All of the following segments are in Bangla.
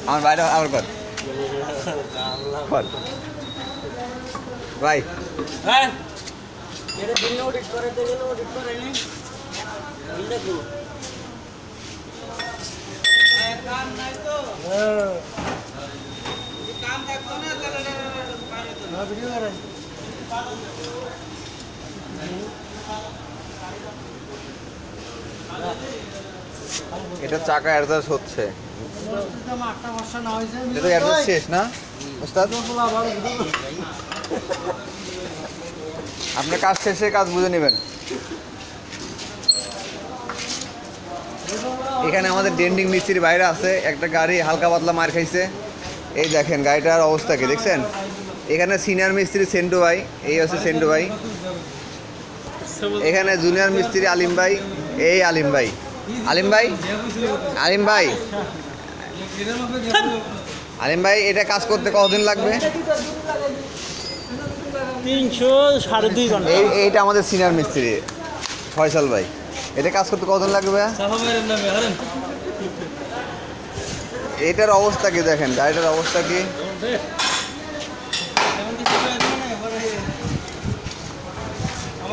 আমার বাইরে আমার কর ভাই হ্যাঁ এটা দিন অডিট করে দেবেন অডিট করে নি দেখো কাম নাই তো কাম থাকতো না তাহলে বাইরে তো না ভিডিও করে এটা চাকা অ্যাডজাস্ট হচ্ছে এটা অ্যাডজাস্ট শেষ না ওস্তাদ আপনি কাজ শেষে কাজ বুঝে নেবেন এখানে আমাদের ডেন্ডিং মিস্ত্রির বাইরে আছে একটা গাড়ি হালকা পাতলা মার খাইছে এই দেখেন গাড়িটার অবস্থা কি দেখছেন এখানে সিনিয়র মিস্ত্রি সেন্টু ভাই এই হচ্ছে সেন্টু ভাই এখানে জুনিয়র মিস্ত্রি আলিম ভাই এই আলিম ভাই আলিম ভাই আলিম ভাই আলিম ভাই এটা কাজ করতে কতদিন লাগবে 300-2.5 ঘন্টা এইটা আমাদের সিনিয়র মিস্ত্রি ফয়সাল ভাই এটা কাজ করতে কতদিন লাগবে এটার অবস্থা কি দেখেন গাড়িটার অবস্থা কি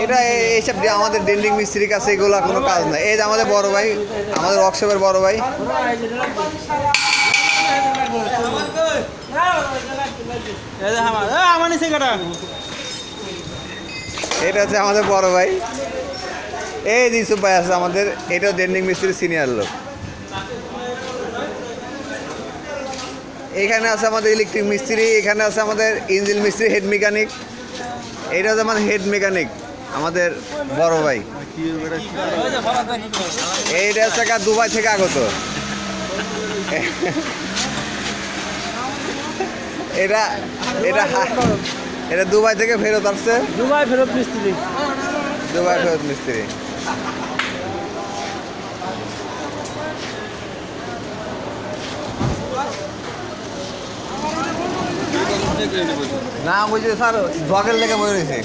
এটা এইসব আমাদের ডেন্ডিং মিস্ত্রির কাছে এগুলো কোনো কাজ নাই এই যে আমাদের বড় ভাই আমাদের ওয়ার্কশপের বড় ভাই এটা হচ্ছে আমাদের বড় ভাই এই ইউসুফ ভাই আছে আমাদের এটাও ডেন্ডিং মিস্ত্রির সিনিয়র লোক এখানে আছে আমাদের ইলেকট্রিক মিস্ত্রি এখানে আছে আমাদের ইঞ্জিন মিস্ত্রি হেড মেকানিক এটা হচ্ছে আমাদের হেড মেকানিক আমাদের বড় ভাই এইটা হচ্ছে দুবাই থেকে আগত এটা এটা এটা দুবাই থেকে ফেরত আসছে দুবাই ফেরত মিস্ত্রি দুবাই ফেরত মিস্ত্রি না বুঝছি স্যার জগের লেগে বই রয়েছে